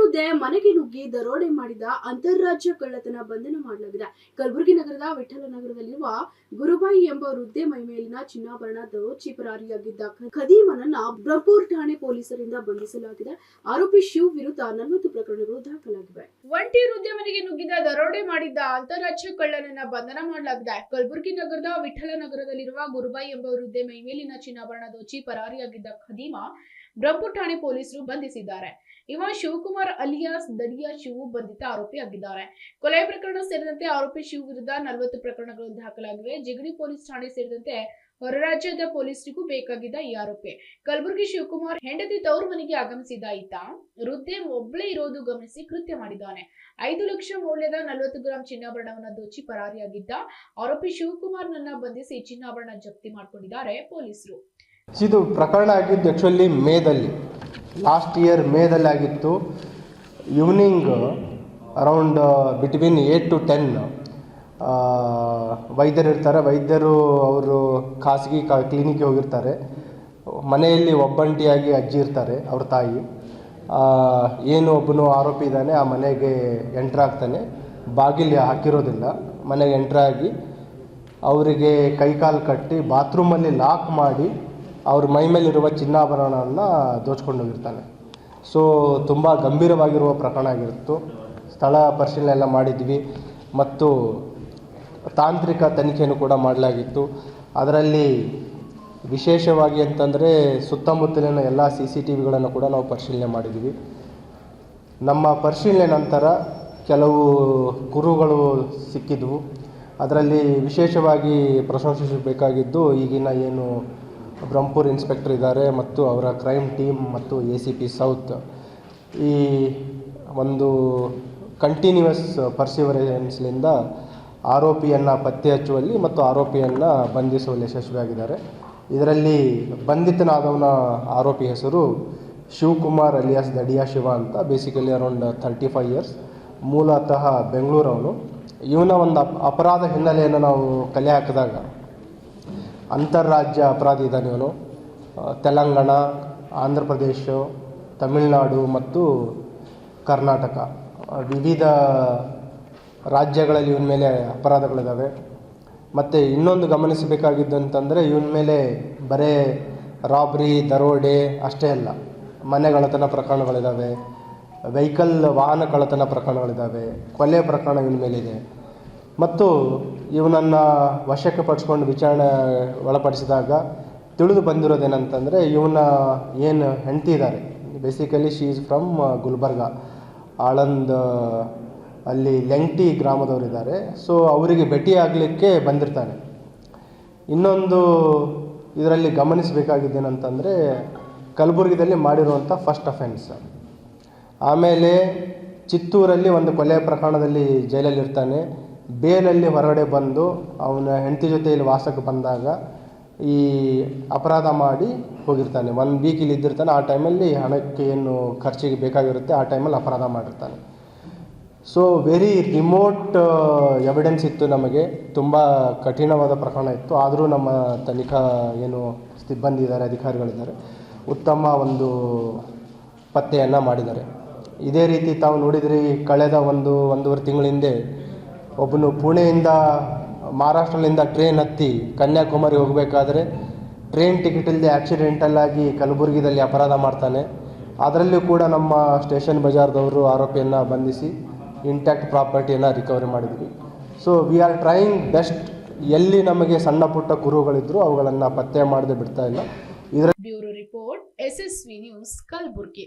ವೃದ್ಧೆ ಮನೆಗೆ ನುಗ್ಗಿ ದರೋಡೆ ಮಾಡಿದ ಅಂತಾರಾಜ್ಯ ಕಳ್ಳತನ ಬಂಧನ ಮಾಡಲಾಗಿದೆ. ಕಲಬುರಗಿ ನಗರದ ವಿಠಲ ನಗರದಲ್ಲಿರುವ ಗುರುಬಾಯಿ ಎಂಬ ವೃದ್ಧೆ ಮೈಮೇಲಿನ ಚಿನ್ನಾಭರಣ ದರೋಚಿ ಪರಾರಿಯಾಗಿದ್ದ ಖದೀಮನನ್ನ ಬ್ರಹ್ಮಪುರ ಠಾಣೆ ಪೊಲೀಸರಿಂದ ಬಂಧಿಸಲಾಗಿದೆ. ಆರೋಪಿ ಶಿವ್ ವಿರುದ್ಧ 40 ಪ್ರಕರಣಗಳು ದಾಖಲಾಗಿವೆ. ಒಂಟಿ ವೃದ್ಧೆ ಮನೆಗೆ ನುಗ್ಗಿದ ದರೋಡೆ ಮಾಡಿದ್ದ ಅಂತಾರಾಜ್ಯ ಕಳ್ಳನನ್ನ ಬಂಧನ ಮಾಡಲಾಗಿದೆ. ಕಲಬುರಗಿ ನಗರದ ವಿಠಲ ನಗರದಲ್ಲಿರುವ ಗುರುಬಾಯಿ ಎಂಬ ವೃದ್ಧೆ ಮೈಮೇಲಿನ ಚಿನ್ನಾಭರಣ ದೋಚಿ ಪರಾರಿಯಾಗಿದ್ದ ಖದೀಮ ಬ್ರಹ್ಮಪುರ ಠಾಣೆ ಪೊಲೀಸರು ಬಂಧಿಸಿದ್ದಾರೆ. ಇವ ಶಿವಕುಮಾರ್ ಅಲಿಯಾಸ್ ದಡಿಯಾ ಶಿವು ಬಂಧಿತ ಆರೋಪಿಯಾಗಿದ್ದಾರೆ. ಕೊಲೆ ಪ್ರಕರಣ ಸೇರಿದಂತೆ ಆರೋಪಿ ಶಿವ್ ವಿರುದ್ಧ 40 ಪ್ರಕರಣಗಳು ದಾಖಲಾಗಿವೆ. ಜಿಗಣಿ ಪೊಲೀಸ್ ಠಾಣೆ ಸೇರಿದಂತೆ ಹೊರ ರಾಜ್ಯದ ಪೊಲೀಸರಿಗೂ ಬೇಕಾಗಿದ್ದ ಈ ಆರೋಪಿ ಕಲಬುರಗಿ ಶಿವಕುಮಾರ್ ಹೆಂಡತಿ ತವರು ಮನೆಗೆ ಆಗಮಿಸಿದ ಈತ ವೃದ್ಧೆ ಒಬ್ಬಳೇ ಇರೋದು ಗಮನಿಸಿ ಕೃತ್ಯ ಮಾಡಿದ್ದಾನೆ. 5 ಲಕ್ಷ ಮೌಲ್ಯದ 40 ಗ್ರಾಂ ಚಿನ್ನಾಭರಣವನ್ನು ದೋಚಿ ಪರಾರಿಯಾಗಿದ್ದ ಆರೋಪಿ ಶಿವಕುಮಾರ್ ನನ್ನ ಬಂಧಿಸಿ ಚಿನ್ನಾಭರಣ ಜಪ್ತಿ ಮಾಡಿಕೊಂಡಿದ್ದಾರೆ ಪೊಲೀಸರು. ಇದು ಪ್ರಕರಣ ಆಗಿದ್ದು ಆ್ಯಕ್ಚುಲಿ ಮೇದಲ್ಲಿ, ಲಾಸ್ಟ್ ಇಯರ್ ಮೇದಲ್ಲಿ ಆಗಿತ್ತು. ಈವ್ನಿಂಗ್ ಅರೌಂಡ್ ಬಿಟ್ವೀನ್ 8 to 10 ವೈದ್ಯರು ಇರ್ತಾರೆ. ವೈದ್ಯರು ಅವರು ಖಾಸಗಿ ಕ್ಲಿನಿಕ್ಗೆ ಹೋಗಿರ್ತಾರೆ. ಮನೆಯಲ್ಲಿ ಒಬ್ಬಂಟಿಯಾಗಿ ಅಜ್ಜಿ ಇರ್ತಾರೆ, ಅವ್ರ ತಾಯಿ. ಏನು ಒಬ್ಬನು ಆರೋಪಿ ಇದ್ದಾನೆ ಆ ಮನೆಗೆ ಎಂಟ್ರಾಗ್ತಾನೆ. ಬಾಗಿಲು ಹಾಕಿರೋದಿಲ್ಲ. ಮನೆಗೆ ಎಂಟ್ರಾಗಿ ಅವರಿಗೆ ಕೈಕಾಲು ಕಟ್ಟಿ ಬಾತ್ರೂಮಲ್ಲಿ ಲಾಕ್ ಮಾಡಿ ಅವ್ರ ಮೈ ಮೇಲಿರುವ ಚಿನ್ನಾಭರಣವನ್ನು ದೋಚ್ಕೊಂಡು ಹೋಗಿರ್ತಾನೆ. ಸೊ ತುಂಬ ಗಂಭೀರವಾಗಿರುವ ಪ್ರಕರಣ ಆಗಿತ್ತು. ಸ್ಥಳ ಪರಿಶೀಲನೆ ಎಲ್ಲ ಮಾಡಿದ್ವಿ ಮತ್ತು ತಾಂತ್ರಿಕ ತನಿಖೆಯನ್ನು ಕೂಡ ಮಾಡಲಾಗಿತ್ತು. ಅದರಲ್ಲಿ ವಿಶೇಷವಾಗಿ ಅಂತಂದರೆ ಸುತ್ತಮುತ್ತಲಿನ ಎಲ್ಲ CCTVಗಳನ್ನು ಕೂಡ ನಾವು ಪರಿಶೀಲನೆ ಮಾಡಿದ್ವಿ. ನಮ್ಮ ಪರಿಶೀಲನೆ ನಂತರ ಕೆಲವು ಕುರುಗಳು ಸಿಕ್ಕಿದ್ವು. ಅದರಲ್ಲಿ ವಿಶೇಷವಾಗಿ ಪ್ರಶಂಸಿಸಬೇಕಾಗಿದ್ದು ಈಗಿನ ಏನು ಬ್ರಹ್ಮಪುರ ಇನ್ಸ್ಪೆಕ್ಟರ್ ಇದ್ದಾರೆ ಮತ್ತು ಅವರ ಕ್ರೈಮ್ ಟೀಮ್ ಮತ್ತು ACP ಸೌತ್ ಈ ಒಂದು ಕಂಟಿನ್ಯೂಯಸ್ ಪರ್ಸಿವರೆನ್ಸ್ಲಿಂದ ಆರೋಪಿಯನ್ನು ಪತ್ತೆ ಹಚ್ಚುವಲ್ಲಿ ಮತ್ತು ಆರೋಪಿಯನ್ನು ಬಂಧಿಸುವಲ್ಲಿ ಯಶಸ್ವಿಯಾಗಿದ್ದಾರೆ. ಇದರಲ್ಲಿ ಬಂಧಿತನಾದವನ ಆರೋಪಿ ಹೆಸರು ಶಿವಕುಮಾರ್ ಅಲಿಯಾಸ್ ದಡಿಯಾ ಶಿವ ಅಂತ. ಬೇಸಿಕಲಿ ಅರೌಂಡ್ 35 years, ಮೂಲತಃ ಬೆಂಗಳೂರವನು. ಇವನ ಒಂದು ಅಪರಾಧ ಹಿನ್ನೆಲೆಯನ್ನು ನಾವು ಕಲೆ ಹಾಕಿದಾಗ ಅಂತಾರಾಜ್ಯ ಅಪರಾಧಿ ಇದ್ದಾನೆ ಇವನು. ತೆಲಂಗಾಣ, ಆಂಧ್ರ ಪ್ರದೇಶ, ತಮಿಳುನಾಡು ಮತ್ತು ಕರ್ನಾಟಕ ವಿವಿಧ ರಾಜ್ಯಗಳಲ್ಲಿ ಇವನ ಮೇಲೆ ಅಪರಾಧಗಳಿದ್ದಾವೆ. ಮತ್ತು ಇನ್ನೊಂದು ಗಮನಿಸಬೇಕಾಗಿದ್ದಂತಂದರೆ ಇವನ ಮೇಲೆ ಬರೇ ರಾಬ್ರಿ, ದರೋಡೆ ಅಷ್ಟೇ ಅಲ್ಲ, ಮನೆಗಳತನ ಪ್ರಕರಣಗಳಿದ್ದಾವೆ, ವೆಹಿಕಲ್ ವಾಹನ ಕಳ್ಳತನ ಪ್ರಕರಣಗಳಿದ್ದಾವೆ, ಕೊಲೆ ಪ್ರಕರಣ ಇವನ ಮೇಲಿದೆ. ಮತ್ತು ಇವನನ್ನು ವಶಕ್ಕೆ ಪಡಿಸ್ಕೊಂಡು ವಿಚಾರಣೆ ಒಳಪಡಿಸಿದಾಗ ತಿಳಿದು ಬಂದಿರೋದೇನಂತಂದರೆ ಇವನ ಏನು ಹೆಂಡತಿ ಇದ್ದಾರೆ, basically she is from Gulbarga, Aland ಅಲ್ಲಿ ಲೆಂಗ್ಟಿ ಗ್ರಾಮದವರಿದ್ದಾರೆ. ಸೊ ಅವರಿಗೆ ಭೇಟಿಯಾಗಲಿಕ್ಕೆ ಬಂದಿರ್ತಾನೆ. ಇನ್ನೊಂದು ಇದರಲ್ಲಿ ಗಮನಿಸಬೇಕಾಗಿದ್ದೇನಂತಂದರೆ ಕಲಬುರಗಿದಲ್ಲಿ ಮಾಡಿರುವಂಥ ಫಸ್ಟ್ ಅಫೆನ್ಸ್. ಆಮೇಲೆ ಚಿತ್ತೂರಲ್ಲಿ ಒಂದು ಕೊಲೆ ಪ್ರಕರಣದಲ್ಲಿ ಜೈಲಲ್ಲಿರ್ತಾನೆ. ಬೇಲಲ್ಲಿ ಹೊರಗಡೆ ಬಂದು ಅವನ ಹೆಂಡತಿ ಜೊತೆ ಇಲ್ಲಿ ವಾಸಕ್ಕೆ ಬಂದಾಗ ಈ ಅಪರಾಧ ಮಾಡಿ ಹೋಗಿರ್ತಾನೆ. 1 week ಇಲ್ಲಿ ಇದ್ದಿರ್ತಾನೆ. ಆ ಟೈಮಲ್ಲಿ ಹಣಕ್ಕೆ ಏನು ಖರ್ಚಿಗೆ ಬೇಕಾಗಿರುತ್ತೆ ಆ ಟೈಮಲ್ಲಿ ಅಪರಾಧ ಮಾಡಿರ್ತಾನೆ. ಸೊ ವೆರಿ ರಿಮೋಟ್ ಎವಿಡೆನ್ಸ್ ಇತ್ತು ನಮಗೆ. ತುಂಬ ಕಠಿಣವಾದ ಪ್ರಕರಣ ಇತ್ತು. ಆದರೂ ನಮ್ಮ ತನಿಖಾ ಏನು ಸಿಬ್ಬಂದಿ ಇದ್ದಾರೆ, ಅಧಿಕಾರಿಗಳಿದ್ದಾರೆ, ಉತ್ತಮ ಒಂದು ಪತ್ತೆಯನ್ನು ಮಾಡಿದ್ದಾರೆ. ಇದೇ ರೀತಿ ತಾವು ನೋಡಿದ್ರಿ, ಕಳೆದ 1.5 ತಿಂಗಳ ಹಿಂದೆ ಒಬ್ಬನು ಪುಣೆಯಿಂದ ಮಹಾರಾಷ್ಟ್ರದಿಂದ ಟ್ರೈನ್ ಹತ್ತಿ ಕನ್ಯಾಕುಮಾರಿ ಹೋಗಬೇಕಾದ್ರೆ ಟ್ರೈನ್ ಟಿಕೆಟ್ ಇಲ್ಲದೆ ಆಕ್ಸಿಡೆಂಟಲ್ಲಾಗಿ ಕಲಬುರಗಿದಲ್ಲಿ ಅಪರಾಧ ಮಾಡ್ತಾನೆ. ಅದರಲ್ಲೂ ಕೂಡ ನಮ್ಮ ಸ್ಟೇಷನ್ ಬಜಾರ್ದವರು ಆರೋಪಿಯನ್ನು ಬಂಧಿಸಿ ಇಂಟ್ಯಾಕ್ಟ್ ಪ್ರಾಪರ್ಟಿಯನ್ನು ರಿಕವರಿ ಮಾಡಿದ್ವಿ. So we are trying best. ಎಲ್ಲಿ ನಮಗೆ ಸಣ್ಣ ಪುಟ್ಟ ಕುರುಗಳಿದ್ರು ಅವುಗಳನ್ನು ಪತ್ತೆ ಮಾಡದೆ ಬಿಡ್ತಾ ಇಲ್ಲ. Bureau report SSV news Kalaburagi.